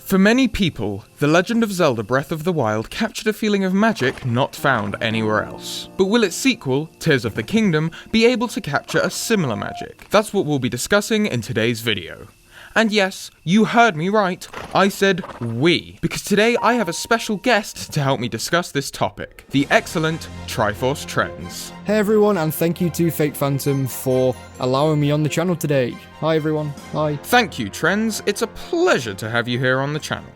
For many people, The Legend of Zelda Breath of the Wild captured a feeling of magic not found anywhere else. But will its sequel, Tears of the Kingdom, be able to capture a similar magic? That's what we'll be discussing in today's video. And yes, you heard me right, I said we, because today I have a special guest to help me discuss this topic, the excellent Triforce Trends. Hey everyone, and thank you to Fake Phantom for allowing me on the channel today. Hi everyone, hi. Thank you, Trends, it's a pleasure to have you here on the channel.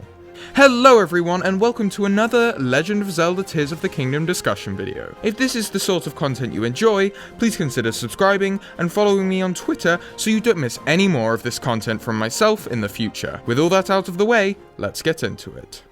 Hello everyone, and welcome to another Legend of Zelda Tears of the Kingdom discussion video. If this is the sort of content you enjoy, please consider subscribing and following me on Twitter so you don't miss any more of this content from myself in the future. With all that out of the way, let's get into it.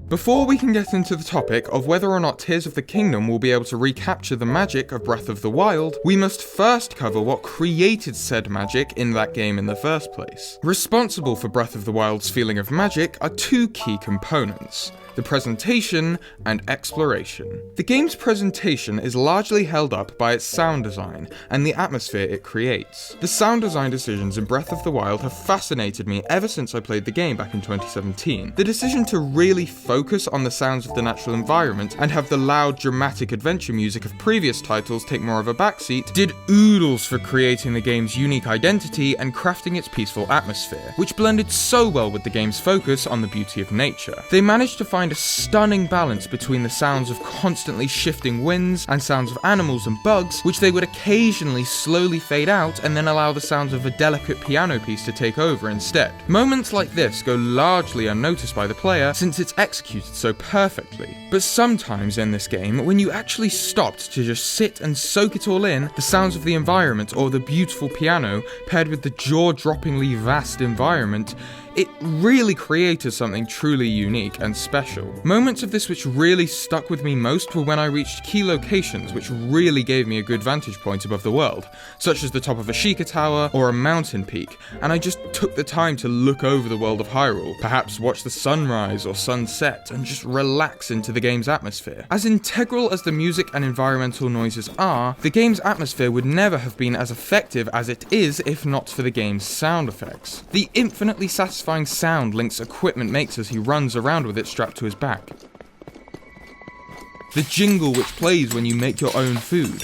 Before we can get into the topic of whether or not Tears of the Kingdom will be able to recapture the magic of Breath of the Wild, we must first cover what created said magic in that game in the first place. Responsible for Breath of the Wild's feeling of magic are two key components: the presentation and exploration. The game's presentation is largely held up by its sound design and the atmosphere it creates. The sound design decisions in Breath of the Wild have fascinated me ever since I played the game back in 2017. The decision to really focus on the sounds of the natural environment and have the loud, dramatic adventure music of previous titles take more of a backseat did oodles for creating the game's unique identity and crafting its peaceful atmosphere, which blended so well with the game's focus on the beauty of nature. They managed to find a stunning balance between the sounds of constantly shifting winds and sounds of animals and bugs, which they would occasionally slowly fade out and then allow the sounds of a delicate piano piece to take over instead. Moments like this go largely unnoticed by the player since it's executed so perfectly. But sometimes in this game, when you actually stopped to just sit and soak it all in, the sounds of the environment or the beautiful piano paired with the jaw-droppingly vast environment, it really created something truly unique and special. Moments of this which really stuck with me most were when I reached key locations which really gave me a good vantage point above the world, such as the top of a Sheikah Tower or a mountain peak, and I just took the time to look over the world of Hyrule, perhaps watch the sunrise or sunset, and just relax into the game's atmosphere. As integral as the music and environmental noises are, the game's atmosphere would never have been as effective as it is if not for the game's sound effects. The infinitely satisfying sound Link's equipment makes as he runs around with it strapped to his back. The jingle which plays when you make your own food.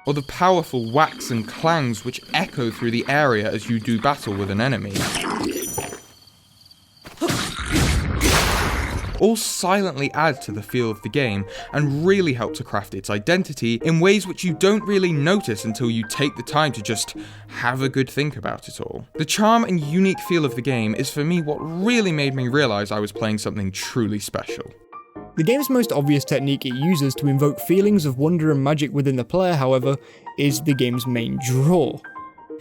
Or the powerful whacks and clangs which echo through the area as you do battle with an enemy. All silently add to the feel of the game and really help to craft its identity in ways which you don't really notice until you take the time to just have a good think about it all. The charm and unique feel of the game is for me what really made me realise I was playing something truly special. The game's most obvious technique it uses to invoke feelings of wonder and magic within the player, however, is the game's main draw: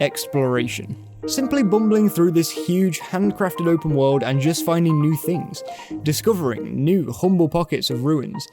exploration. Simply bumbling through this huge, handcrafted open world and just finding new things, discovering new, humble pockets of ruins,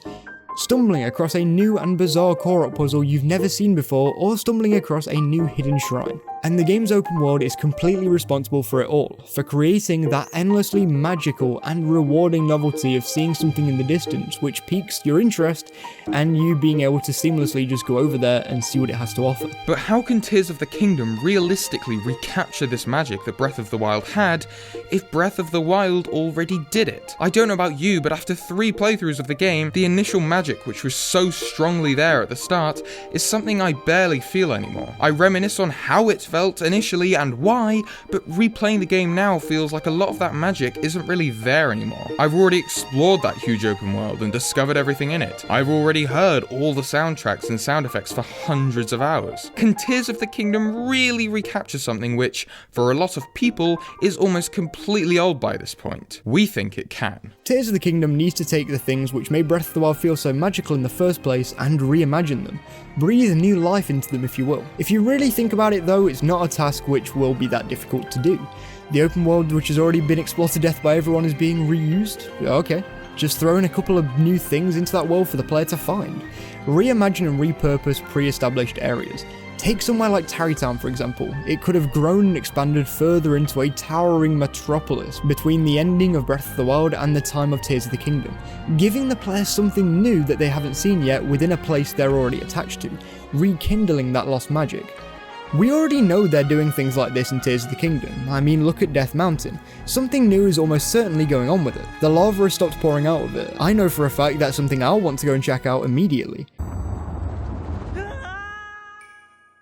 stumbling across a new and bizarre Korok puzzle you've never seen before, or stumbling across a new hidden shrine. And the game's open world is completely responsible for it all, for creating that endlessly magical and rewarding novelty of seeing something in the distance which piques your interest and you being able to seamlessly just go over there and see what it has to offer. But how can Tears of the Kingdom realistically recapture this magic that Breath of the Wild had if Breath of the Wild already did it? I don't know about you, but after 3 playthroughs of the game, the initial magic which was so strongly there at the start is something I barely feel anymore. I reminisce on how it felt initially and why, but replaying the game now feels like a lot of that magic isn't really there anymore. I've already explored that huge open world and discovered everything in it. I've already heard all the soundtracks and sound effects for hundreds of hours. Can Tears of the Kingdom really recapture something which, for a lot of people, is almost completely old by this point? We think it can. Tears of the Kingdom needs to take the things which made Breath of the Wild feel so magical in the first place and reimagine them. Breathe new life into them, if you will. If you really think about it though, it's not a task which will be that difficult to do. The open world which has already been explored to death by everyone is being reused? Okay. Just throw in a couple of new things into that world for the player to find. Reimagine and repurpose pre-established areas. Take somewhere like Tarrytown for example. It could have grown and expanded further into a towering metropolis between the ending of Breath of the Wild and the time of Tears of the Kingdom, giving the player something new that they haven't seen yet within a place they're already attached to, rekindling that lost magic. We already know they're doing things like this in Tears of the Kingdom. I mean, look at Death Mountain. Something new is almost certainly going on with it. The lava has stopped pouring out of it. I know for a fact that's something I'll want to go and check out immediately.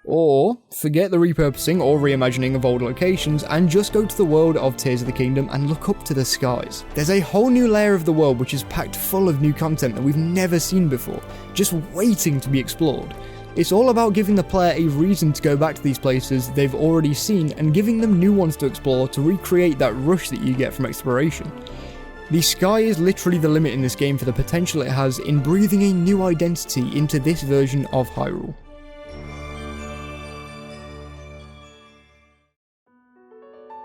Or, forget the repurposing or reimagining of old locations and just go to the world of Tears of the Kingdom and look up to the skies. There's a whole new layer of the world which is packed full of new content that we've never seen before, just waiting to be explored. It's all about giving the player a reason to go back to these places they've already seen and giving them new ones to explore to recreate that rush that you get from exploration. The sky is literally the limit in this game for the potential it has in breathing a new identity into this version of Hyrule.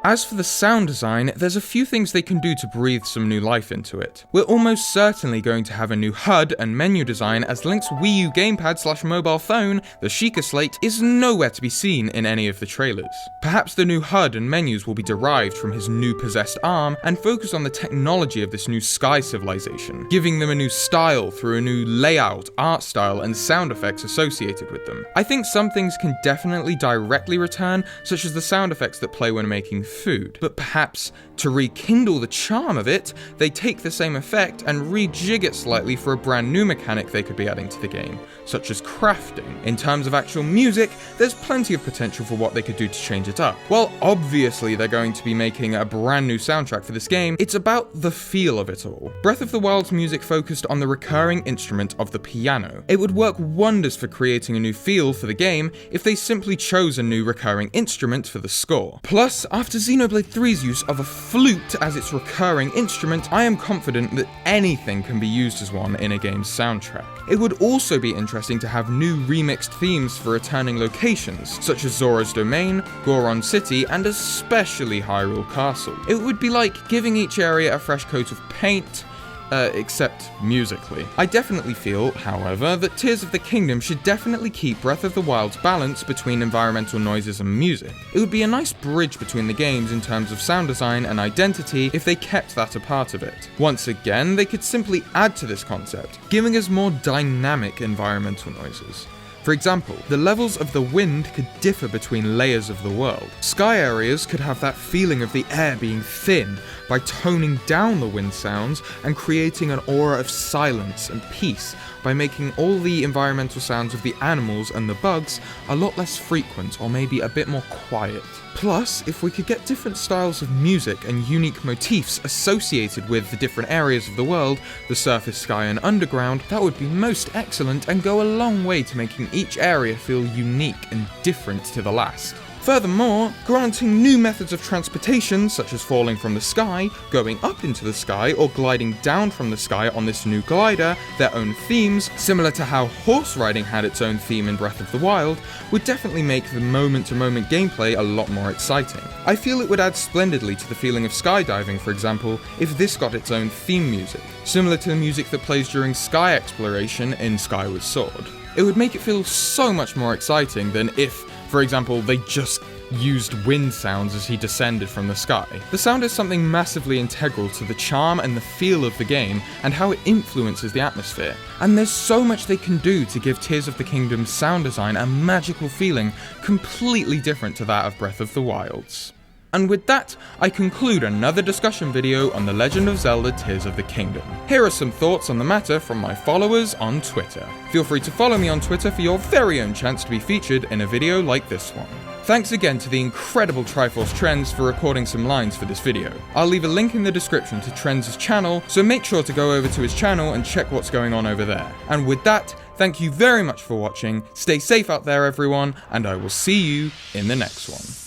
As for the sound design, there's a few things they can do to breathe some new life into it. We're almost certainly going to have a new HUD and menu design, as Link's Wii U gamepad/mobile phone, the Sheikah Slate, is nowhere to be seen in any of the trailers. Perhaps the new HUD and menus will be derived from his new possessed arm and focus on the technology of this new sky civilization, giving them a new style through a new layout, art style, and sound effects associated with them. I think some things can definitely directly return, such as the sound effects that play when making food, but perhaps to rekindle the charm of it, they take the same effect and rejig it slightly for a brand new mechanic they could be adding to the game, such as crafting. In terms of actual music, there's plenty of potential for what they could do to change it up. While obviously they're going to be making a brand new soundtrack for this game, it's about the feel of it all. Breath of the Wild's music focused on the recurring instrument of the piano. It would work wonders for creating a new feel for the game if they simply chose a new recurring instrument for the score. Plus, after Xenoblade 3's use of a flute as its recurring instrument, I am confident that anything can be used as one in a game's soundtrack. It would also be interesting to have new remixed themes for returning locations, such as Zora's Domain, Goron City, and especially Hyrule Castle. It would be like giving each area a fresh coat of paint, except musically. I definitely feel, however, that Tears of the Kingdom should definitely keep Breath of the Wild's balance between environmental noises and music. It would be a nice bridge between the games in terms of sound design and identity if they kept that a part of it. Once again, they could simply add to this concept, giving us more dynamic environmental noises. For example, the levels of the wind could differ between layers of the world. Sky areas could have that feeling of the air being thin by toning down the wind sounds and creating an aura of silence and peace by making all the environmental sounds of the animals and the bugs a lot less frequent or maybe a bit more quiet. Plus, if we could get different styles of music and unique motifs associated with the different areas of the world, the surface, sky, and underground, that would be most excellent and go a long way to making each area feel unique and different to the last. Furthermore, granting new methods of transportation, such as falling from the sky, going up into the sky, or gliding down from the sky on this new glider, their own themes, similar to how horse riding had its own theme in Breath of the Wild, would definitely make the moment-to-moment gameplay a lot more exciting. I feel it would add splendidly to the feeling of skydiving, for example, if this got its own theme music, similar to the music that plays during sky exploration in Skyward Sword. It would make it feel so much more exciting than if, for example, they just used wind sounds as he descended from the sky. The sound is something massively integral to the charm and the feel of the game and how it influences the atmosphere. And there's so much they can do to give Tears of the Kingdom's sound design a magical feeling completely different to that of Breath of the Wild's. And with that, I conclude another discussion video on The Legend of Zelda Tears of the Kingdom. Here are some thoughts on the matter from my followers on Twitter. Feel free to follow me on Twitter for your very own chance to be featured in a video like this one. Thanks again to the incredible Triforce Trends for recording some lines for this video. I'll leave a link in the description to Trends' channel, so make sure to go over to his channel and check what's going on over there. And with that, thank you very much for watching, stay safe out there everyone, and I will see you in the next one.